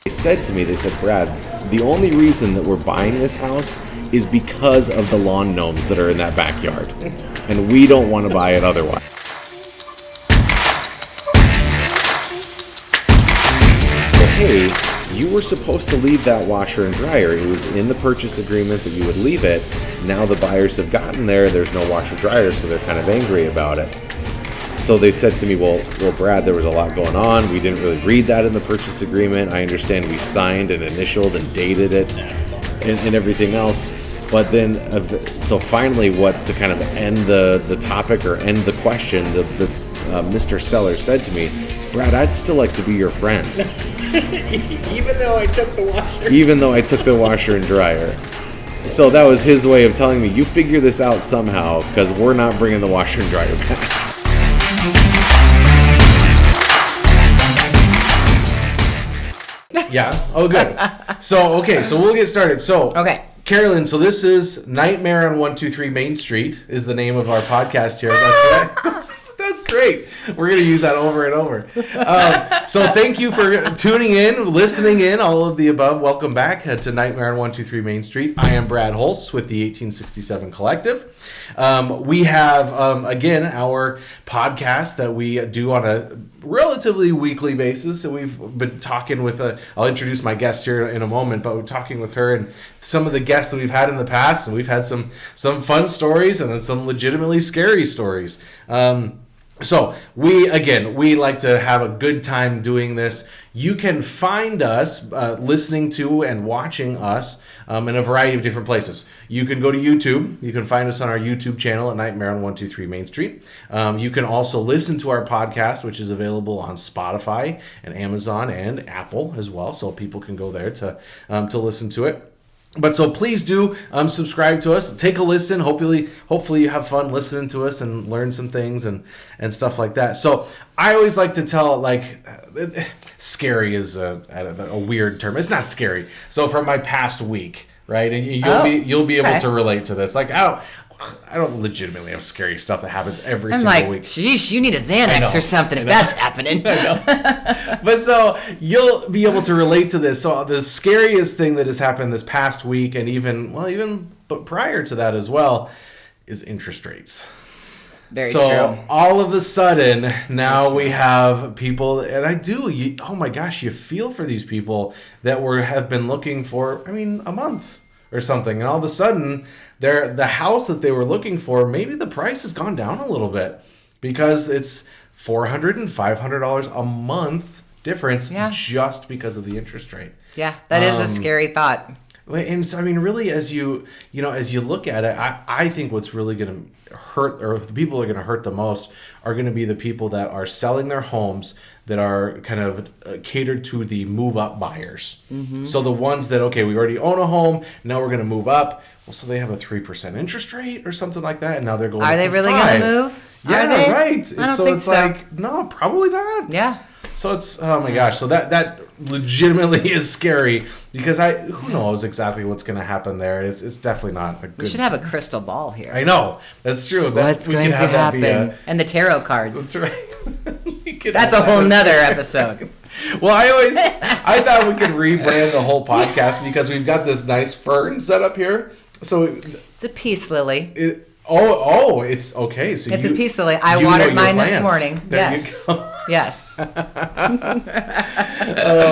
They said, Brad, the only reason that we're buying this house is because of the lawn gnomes that are in that backyard. And we don't want to buy it otherwise. But hey, you were supposed to leave that washer and dryer. It was in the purchase agreement that you would leave it. Now the buyers have gotten there. There's no washer dryer, so they're kind of angry about it. So they said to me, well, Brad, there was a lot going on. We didn't really read that in the purchase agreement. I understand we signed and initialed and dated it and everything else. But then, so finally, to kind of end the topic or end the question, Mr. Seller said to me, Brad, I'd still like to be your friend. Even though I took the washer. Even though I took the washer and dryer. So that was his way of telling me, you figure this out somehow, because we're not bringing the washer and dryer back. Yeah. Oh, good. So we'll get started. Okay. Karalyn, so this is Nightmare on 123 Main Street is the name of our podcast here. That's right. That's great. We're going to use that over and over. So thank you for tuning in, listening in, all of the above. Welcome back to Nightmare on 123 Main Street. I am Brad Holst with the 1867 Collective. We have, again, our podcast that we do on a relatively weekly basis. So we've been talking with, I'll introduce my guest here in a moment, but we're talking with her and some of the guests that we've had in the past. And we've had some fun stories and then some legitimately scary stories. So we like to have a good time doing this. You can find us listening to and watching us in a variety of different places. You can go to YouTube. You can find us on our YouTube channel at Nightmare on 123 Main Street. You can also listen to our podcast, which is available on Spotify and Amazon and Apple as well. So people can go there to listen to it. But so please do subscribe to us. Take a listen. Hopefully you have fun listening to us and learn some things and stuff like that. So I always like to tell, scary is a weird term. It's not scary. So from my past week, right? And you'll be able to relate to this. Like I don't legitimately have scary stuff that happens every single week. Sheesh, you need a Xanax or something if that's happening. I know. But so you'll be able to relate to this. So the scariest thing that has happened this past week, and but prior to that as well, is interest rates. Very true. So all of a sudden now we have people, and oh my gosh, you feel for these people that have been looking for, a month or something, and all of a sudden the house that they were looking for, maybe the price has gone down a little bit because it's $400 and $500 a month difference just because of the interest rate. Yeah, that is a scary thought. And so, really, as you look at it, I think what's really going to hurt, or the people that are going to hurt the most, are going to be the people that are selling their homes that are kind of catered to the move-up buyers. Mm-hmm. So the ones that, we already own a home, now we're going to move up. Well, so they have a 3% interest rate or something like that, and now they're going. Are they really going to move? Yeah, right. I don't think so. No, probably not. Yeah. So it's, oh my gosh, so that legitimately is scary because who knows exactly what's going to happen there. It's definitely not a good. We should have a crystal ball here. I know, that's true. What's going to happen? And the tarot cards. That's right. That's a whole nother episode. Well, I thought we could rebrand the whole podcast because we've got this nice fern set up here. So it's a peace lily. It's okay. So it's a peace lily. I watered mine this morning. Yes. Yes. Oh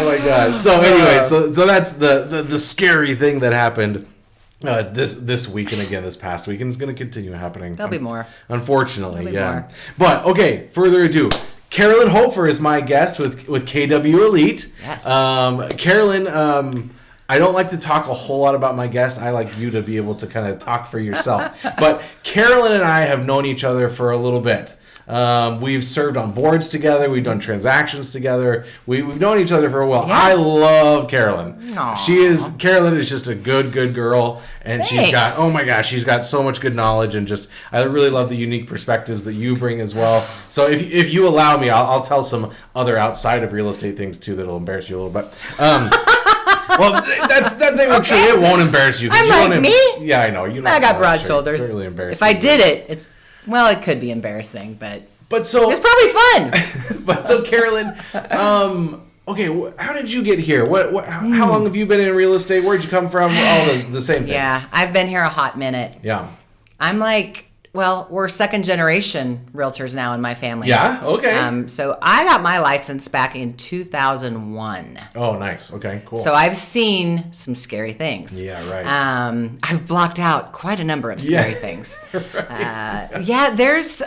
my gosh. So anyway, so that's the scary thing that happened this week and again this past week, and it's going to continue happening. There'll be more. Unfortunately, More. But okay, further ado. Karalyn Hoefer is my guest with KW Elite. Yes. Karalyn, I don't like to talk a whole lot about my guests. I like you to be able to kind of talk for yourself. But Karalyn and I have known each other for a little bit. We've served on boards together. We've done transactions together. We've known each other for a while. Yeah. I love Karalyn. Aww. Karalyn is just a good girl. And Thanks. she's got so much good knowledge, and I really love the unique perspectives that you bring as well. So if you allow me, I'll tell some other outside of real estate things too that'll embarrass you a little bit. Well, that's not even true. It won't embarrass you. I'm like me? Yeah, I know. I got broad shoulders. Really embarrassing. If I did it, it could be embarrassing, but so it's probably fun. But so Karalyn, Okay, how did you get here? How long have you been in real estate? Where'd you come from? All the same thing. Yeah, I've been here a hot minute. Yeah. I'm like, well, we're second generation realtors now in my family. Yeah, okay. So I got my license back in 2001. Oh, nice. Okay, cool. So I've seen some scary things. Yeah, right. I've blocked out quite a number of scary things. Right. There's...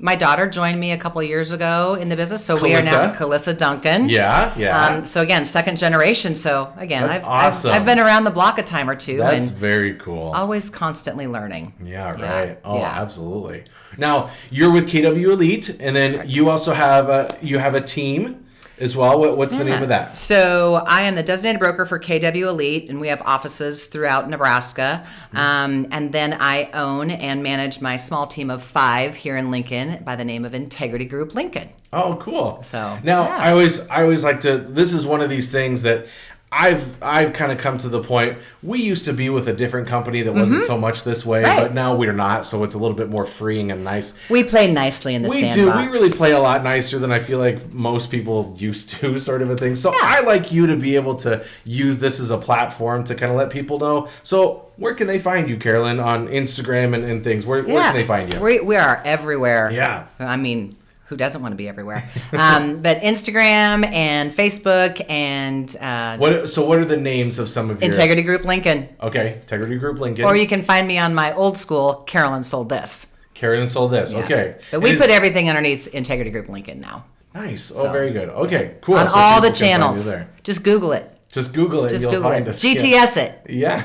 my daughter joined me a couple of years ago in the business, so we are now Calissa Duncan. Yeah. So again, second generation. So again, That's awesome. I've been around the block a time or two. That's and very cool. always constantly learning. Yeah, right. Oh, absolutely. Now you're with KW Elite, and then you also have a team as well. What's the name of that? So I am the designated broker for KW Elite, and we have offices throughout Nebraska. And then I own and manage my small team of 5 here in Lincoln by the name of Integrity Group Lincoln. Oh, cool. So now I always like to. This is one of these things that I've kind of come to the point. We used to be with a different company that wasn't so much this way, but now we're not. So it's a little bit more freeing and nice. We play nicely in the sandbox. We do. We really play a lot nicer than I feel like most people used to, sort of a thing. So I like you to be able to use this as a platform to kind of let people know. So where can they find you, Karalyn, on Instagram and things? Where can they find you? We are everywhere. Yeah. I mean, who doesn't want to be everywhere? But Instagram and Facebook and... what are the names of some of your... Integrity Group Lincoln. Okay, Integrity Group Lincoln. Or you can find me on my old school, Karalyn Sold This. Karalyn Sold This, okay. But we put everything underneath Integrity Group Lincoln now. Nice. Oh, very good. Okay, cool. On all the channels. Just Google it. Just Google it and you'll find us. GTS it. Yeah.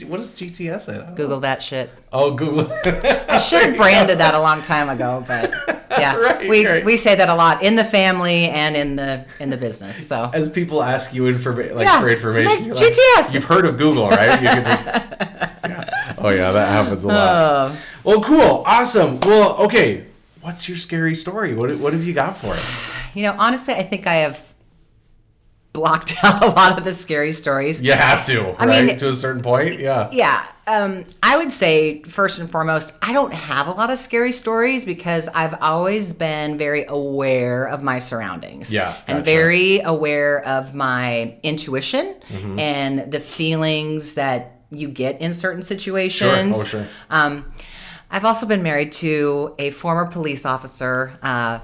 What is GTS it? Google that shit. Oh, Google. I should have branded that a long time ago, but yeah, we say that a lot in the family and in the business. So as people ask you for information, like GTS. You've heard of Google, right? You can just. Oh yeah, that happens a lot. Well, cool, awesome. Well, okay. What's your scary story? What have you got for us? Honestly, I think I have blocked out a lot of the scary stories. You have to, I mean, to a certain point. Yeah. I would say first and foremost, I don't have a lot of scary stories because I've always been very aware of my surroundings. And very aware of my intuition and the feelings that you get in certain situations. Sure. I've also been married to a former police officer.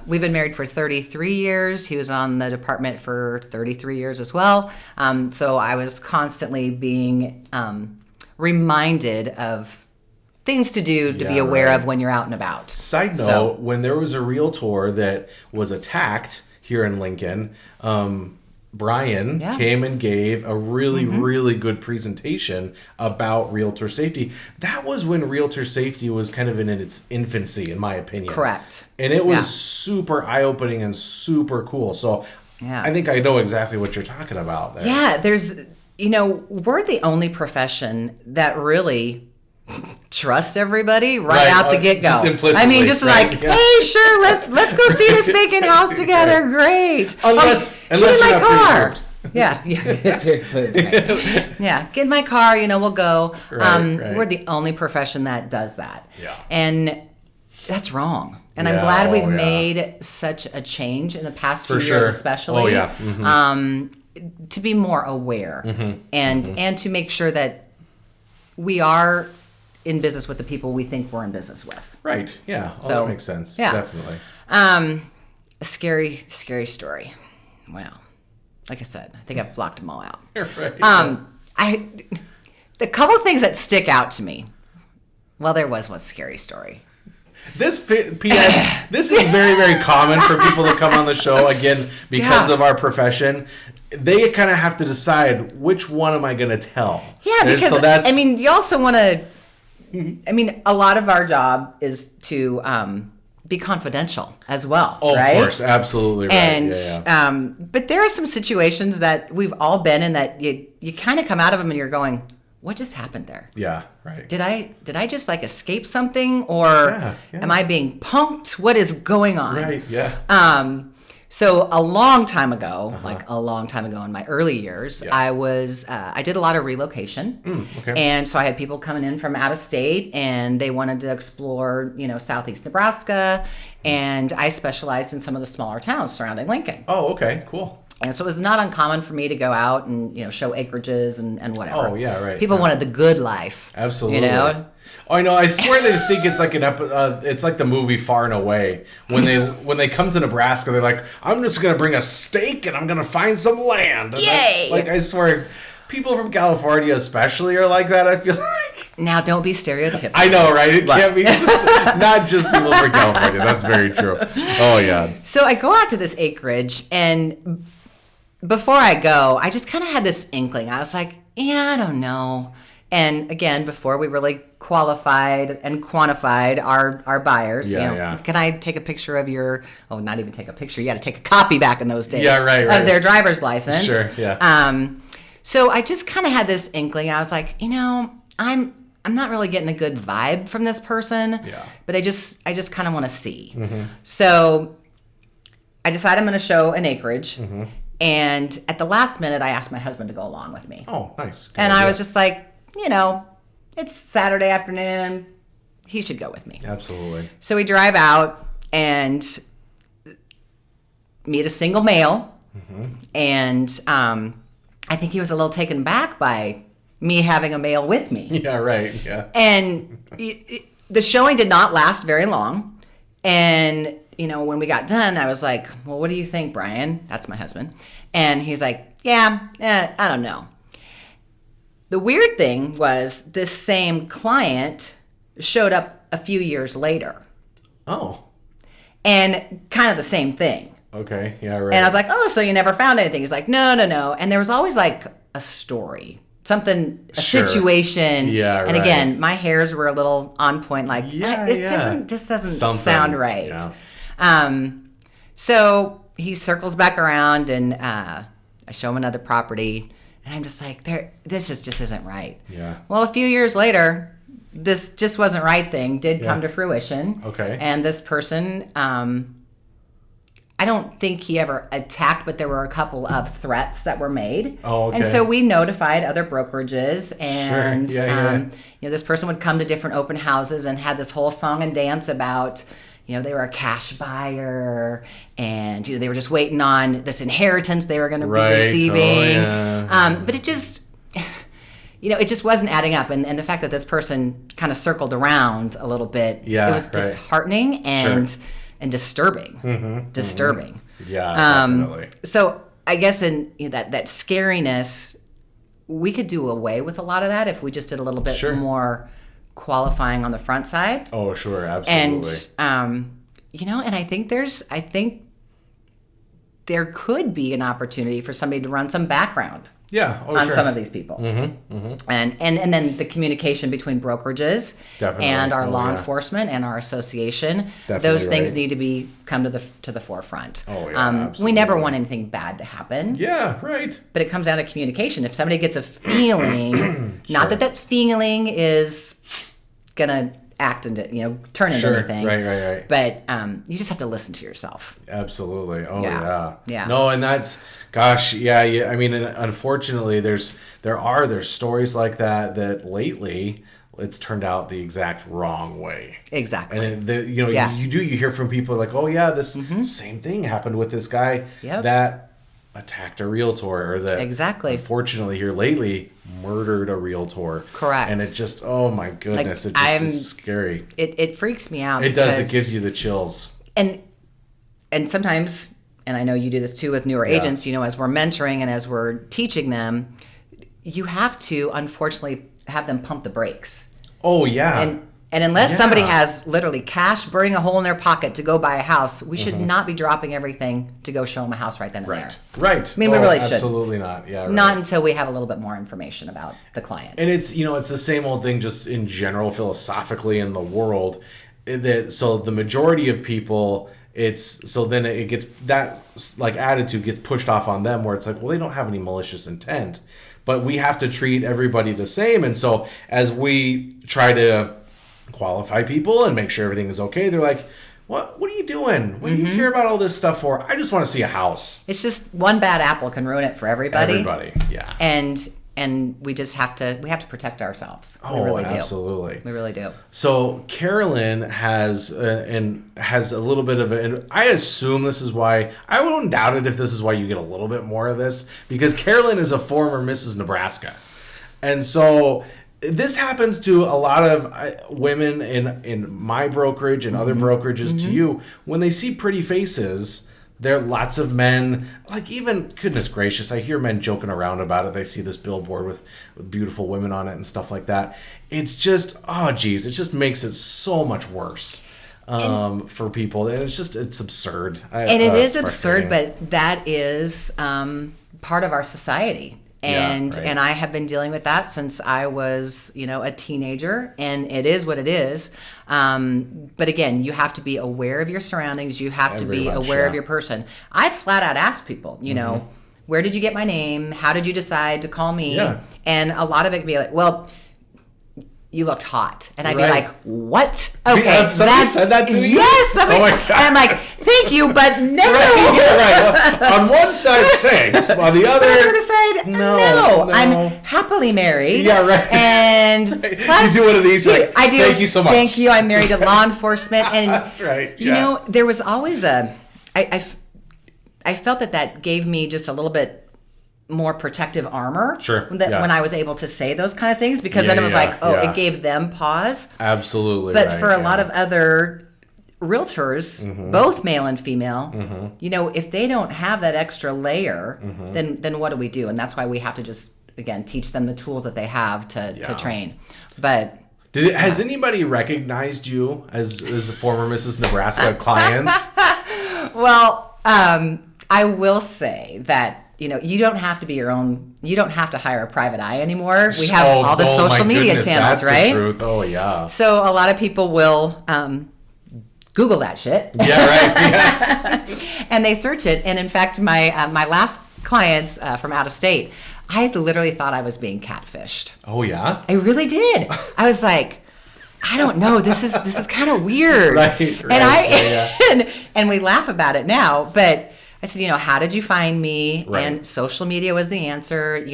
We've been married for 33 years. He was on the department for 33 years as well. So I was constantly being reminded of things to do to be aware of when you're out and about. Side note, when there was a Realtor that was attacked here in Lincoln, Brian came and gave a really, really good presentation about Realtor safety. That was when Realtor safety was kind of in its infancy, in my opinion. Correct. And it was super eye-opening and super cool. So I think I know exactly what you're talking about there. Yeah, we're the only profession that really trust everybody right out the get-go. Just implicitly. I mean, hey, sure, let's go see this vacant house together. Great. Unless get in my car. Yeah. Get in my car. We'll go. Right. We're the only profession that does that. Yeah. And that's wrong. And I'm glad we've made such a change in the past few years, especially. To be more aware and to make sure that we are in business with the people we think we're in business with. Right. Yeah. So that makes sense. Yeah. Definitely. A scary story. Well, like I said, I think I've blocked them all out. Right. The couple of things that stick out to me. Well, there was one scary story. This P.S. This is very, very common for people to come on the show, again, because of our profession. They kind of have to decide, which one am I going to tell? Yeah, because, you also want to... a lot of our job is to be confidential as well, right? Of course, absolutely right. And, but there are some situations that we've all been in that you kind of come out of them and you're going... What just happened there? Yeah, right. Did I just escape something, or am I being punked? What is going on? Right. Yeah. So a long time ago, in my early years, I did a lot of relocation. And so I had people coming in from out of state and they wanted to explore, Southeast Nebraska. And I specialized in some of the smaller towns surrounding Lincoln. Oh, okay, cool. And so it was not uncommon for me to go out and, show acreages and whatever. Oh, yeah, right. People wanted the good life. Absolutely. Oh, I know. I swear they think it's like it's like the movie Far and Away. When they come to Nebraska, they're like, I'm just gonna bring a stake and I'm gonna find some land. And Yay! Like, I swear, people from California especially are like that. I feel like. Now, don't be stereotypical. I know, right? It can't be not just people from California. That's very true. Oh yeah. So I go out to this acreage, and before I go, I just kind of had this inkling. I was like, yeah, I don't know. And again, before we really qualified and quantified our buyers, yeah. Can I take a picture of your? Oh, not even take a picture. You had to take a copy back in those days. Yeah, right. Of their driver's license. Sure. Yeah. So I just kind of had this inkling. I was like, I'm not really getting a good vibe from this person. Yeah. But I just kind of want to see. Mm-hmm. So I decided I'm going to show an acreage. Mm-hmm. And at the last minute, I asked my husband to go along with me. Oh, nice. Good and idea. I was just like, it's Saturday afternoon. He should go with me. Absolutely. So we drive out and meet a single male. Mm-hmm. And I think he was a little taken back by me having a male with me. Yeah, right. Yeah. And the showing did not last very long. And when we got done, I was like, well, what do you think, Brian? That's my husband. And he's like, I don't know. The weird thing was this same client showed up a few years later. Oh. And kind of the same thing. Okay. Yeah, right. And I was like, oh, so you never found anything? He's like, no. And there was always like a story. Something, a situation. Yeah, right. And again, my hairs were a little on point, like, this doesn't sound right. Yeah. So he circles back around and I show him another property. And I'm just like, this just isn't right. Yeah. Well, a few years later, this just wasn't right thing did come to fruition. Okay. And this person, I don't think he ever attacked, but there were a couple of threats that were made. Oh, okay. And so we notified other brokerages, and Sure. Yeah. this person would come to different open houses and had this whole song and dance about, they were a cash buyer, and they were just waiting on this inheritance they were going to be receiving. Oh, yeah. But it just, it just wasn't adding up, and the fact that this person kind of circled around a little bit, it was disheartening and disturbing. Mm-hmm. Disturbing. Mm-hmm. Yeah, definitely. So I guess in that scariness, scariness, we could do away with a lot of that if we just did a little bit more qualifying on the front side. Oh, sure, absolutely. And and I think there could be an opportunity for somebody to run some background. Yeah, on some of these people. Mm-hmm, mm-hmm. And then the communication between brokerages and our law enforcement and our association. Those things need to come to the forefront. Oh, yeah, absolutely. We never want anything bad to happen. Yeah, right. But it comes down to communication. If somebody gets a feeling, not that feeling is going to act into, turn into anything. Right. But you just have to listen to yourself. Absolutely. Oh, yeah. Yeah. No, and that's, gosh, yeah. I mean, unfortunately, there's stories like that lately it's turned out the exact wrong way. Exactly. And you hear from people like, oh yeah, this same thing happened with this guy that attacked a realtor, or that unfortunately here lately murdered a realtor. Correct. And it just, oh my goodness, it just is scary. It freaks me out. It does. It gives you the chills. And sometimes, and I know you do this too with newer agents, as we're mentoring and as we're teaching them, you have to unfortunately have them pump the brakes. Oh yeah. And unless somebody has literally cash burning a hole in their pocket to go buy a house, we should not be dropping everything to go show them a house right then and there. Right. I mean, we really shouldn't. Absolutely not. Yeah. Right. Not until we have a little bit more information about the client. And it's it's the same old thing just in general philosophically in the world. So the majority of people, then it gets that like attitude gets pushed off on them, where it's like, well, they don't have any malicious intent, but we have to treat everybody the same. And so as we try to qualify people and make sure everything is okay, they're like, what are you doing? What do you care about all this stuff for? I just want to see a house. It's just one bad apple can ruin it for everybody. Yeah. And and we have to protect ourselves. We Oh, really do. absolutely. We really do. So Karalyn has a little bit of and I assume this is why, I wouldn't doubt it if this is why you get a little bit more of this, because Karalyn is a former Mrs. Nebraska. And so this happens to a lot of women in my brokerage and other brokerages to you. When they see pretty faces, there are lots of men, like, even, goodness gracious, I hear men joking around about it. They see this billboard with beautiful women on it and stuff like that. It's just, oh geez, it just makes it so much worse for people. And it's absurd. And it is absurd, but that is part of our society. And right. and I have been dealing with that since I was, a teenager, and it is what it is. But again, you have to be aware of your surroundings. You have to be aware of your person. I flat out ask people, where did you get my name? How did you decide to call me? Yeah. And a lot of it can be like, well, you looked hot. And I'd be like, what? Okay. Somebody said that to you? Yes. Somebody, oh my God. And I'm like, thank you, but no. Right, yeah, right. Well, on one side, thanks. On the other, On the other side, no. I'm happily married. Yeah, right. And plus, you do one of these, like, I do. Thank you so much. Thank you. I'm married to law enforcement. And that's right. You know, there was always I felt that gave me just a little bit more protective armor. Sure. When I was able to say those kind of things, because then it was it gave them pause. Absolutely. But for a lot of other realtors, both male and female, if they don't have that extra layer, then what do we do? And that's why we have to just, again, teach them the tools that they have to train. But has anybody recognized you as a former Mrs. Nebraska clients? Well, I will say that, you don't have to be your own. You don't have to hire a private eye anymore. We have all the social media channels, that's right? The truth. Oh yeah. So a lot of people will Google that shit. Yeah, right. Yeah. And they search it. And in fact, my last clients from out of state, I literally thought I was being catfished. Oh yeah. I really did. I was like, I don't know. This is kind of weird. Right. And we laugh about it now, but I said, how did you find me? Right. And social media was the answer.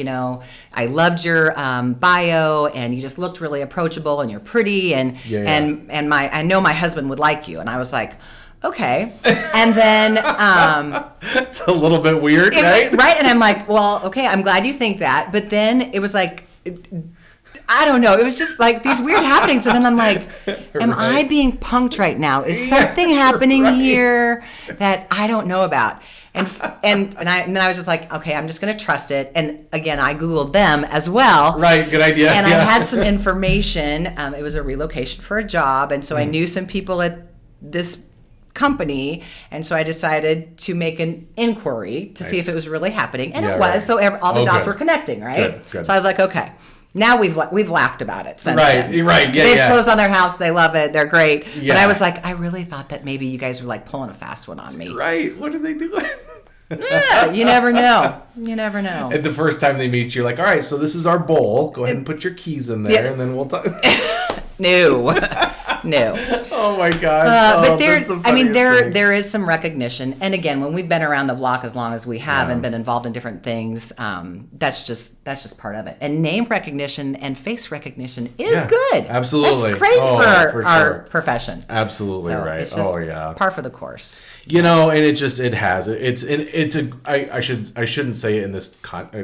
I loved your bio, and you just looked really approachable, and you're pretty, and I know my husband would like you. And I was like, okay. And then it's a little bit weird, right? Right. And I'm like, well, okay, I'm glad you think that. But then it was like, I don't know. It was just like these weird happenings. And then I'm like, am I being punked right now? Is something happening here that I don't know about? And then I was just like, okay, I'm just going to trust it. And again, I Googled them as well. Right. Good idea. And I had some information. It was a relocation for a job. And so I knew some people at this company. And so I decided to make an inquiry to see if it was really happening. And it was. Right. So all the dots were connecting, right? Good. So I was like, okay. Now we've laughed about it since then. Right, yeah, They've closed on their house. They love it. They're great. Yeah. But I was like, I really thought that maybe you guys were like pulling a fast one on me. Right. What are they doing? Yeah, you never know. You never know. And the first time they meet you, like, all right, so this is our bowl. Go ahead and put your keys in there, and then we'll talk. No. Oh my God. But there is some recognition, and again, when we've been around the block as long as we have and been involved in different things, that's just part of it. And name recognition and face recognition is good. Absolutely, it's great for our profession. Absolutely so right. It's just par for the course. And I shouldn't say it in this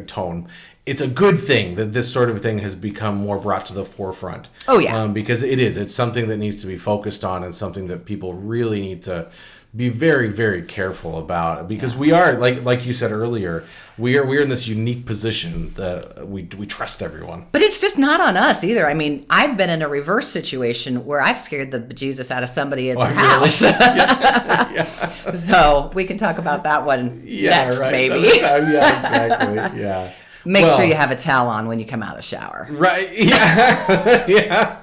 tone. It's a good thing that this sort of thing has become more brought to the forefront. Oh, yeah. Because it's something that needs to be focused on, and something that people really need to be very, very careful about. Because we are, like you said earlier, we're in this unique position that we trust everyone. But it's just not on us either. I mean, I've been in a reverse situation where I've scared the bejesus out of somebody at their house. Yeah. So we can talk about that one next, maybe. Yeah, exactly. Yeah. Make sure you have a towel on when you come out of the shower. Right. Yeah. Yeah.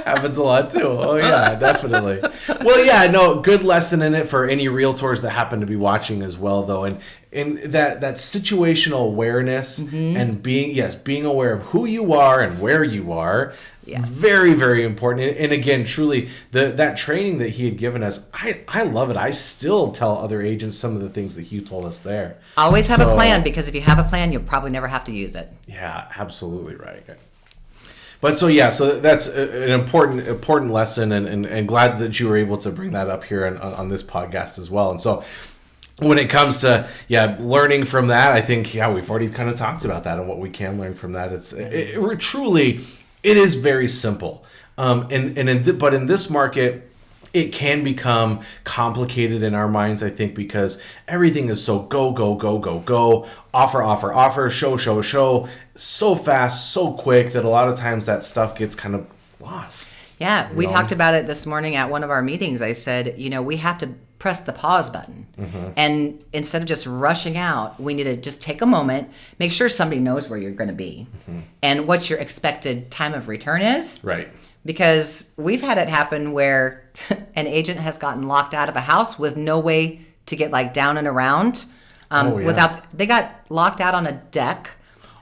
Happens a lot too. Oh yeah, definitely. Well, yeah, no, good lesson in it for any realtors that happen to be watching as well, though. And in that situational awareness and being aware of who you are and where you are. Yes. Very, very important. And again, truly, that training that he had given us, I love it. I still tell other agents some of the things that he told us there. Always have a plan, because if you have a plan, you'll probably never have to use it. Yeah, absolutely right. But so that's an important lesson, and glad that you were able to bring that up here on this podcast as well. And so when it comes to learning from that, I think we've already kind of talked about that and what we can learn from that. It is very simple, but in this market, it can become complicated in our minds, I think, because everything is so go, offer, show, so fast, so quick that a lot of times that stuff gets kind of lost. Yeah, we talked about it this morning at one of our meetings. I said, we have to press the pause button. And instead of just rushing out, we need to just take a moment, make sure somebody knows where you're going to be and what your expected time of return is. Right. Because we've had it happen where an agent has gotten locked out of a house with no way to get down and around. They got locked out on a deck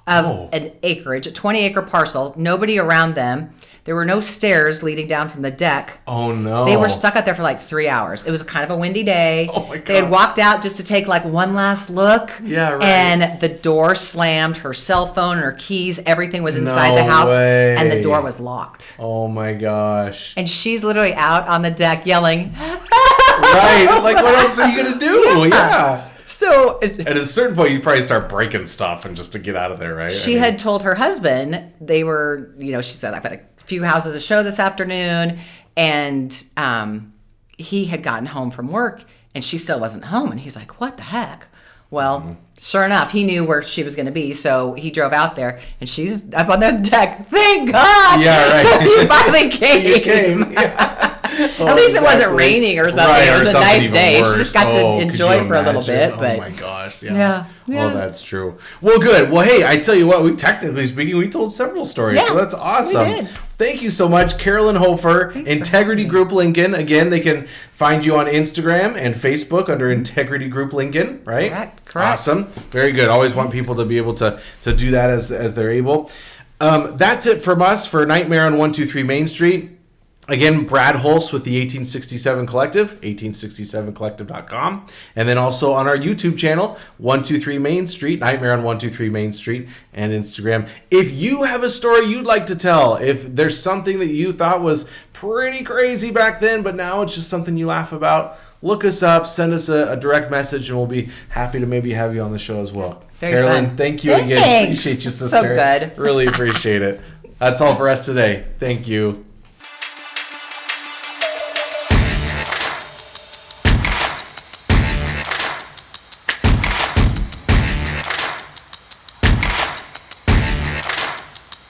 of an acreage, a 20-acre parcel, nobody around them. There were no stairs leading down from the deck. Oh, no. They were stuck out there for 3 hours. It was kind of a windy day. Oh, my God. They had walked out just to take one last look. Yeah, right. And the door slammed. Her cell phone and her keys, everything was inside the house. Way. And the door was locked. Oh, my gosh. And she's literally out on the deck yelling. Right. What else are you going to do? Yeah. So at a certain point, you probably start breaking stuff and just to get out of there, right? She had told her husband, they were, she said, I've got a few houses to show this afternoon. And he had gotten home from work and she still wasn't home. And he's like, what the heck? Well, sure enough, he knew where she was going to be. So he drove out there and she's up on the deck. Thank God. Yeah, right. So he finally came. You came. Yeah. At least it wasn't raining or something. Right, it was a nice day. Worse. She just got to enjoy for a little bit. But oh my gosh. Yeah. Well, that's true. Well, good. Well, hey, I tell you what, technically speaking, we told several stories. So that's awesome. We did. Thank you so much, Karalyn Hoefer, Integrity Group Lincoln. Again, they can find you on Instagram and Facebook under Integrity Group Lincoln, right? Correct. Awesome. Very good. Always want people to be able to do that as they're able. That's it from us for Nightmare on 123 Main Street. Again, Brad Hulse with the 1867 Collective, 1867collective.com. And then also on our YouTube channel, 123 Main Street, Nightmare on 123 Main Street, and Instagram. If you have a story you'd like to tell, if there's something that you thought was pretty crazy back then, but now it's just something you laugh about, look us up, send us a direct message, and we'll be happy to maybe have you on the show as well. Karalyn, thank you again. Thanks. Appreciate you, sister. So good. Really appreciate it. That's all for us today. Thank you.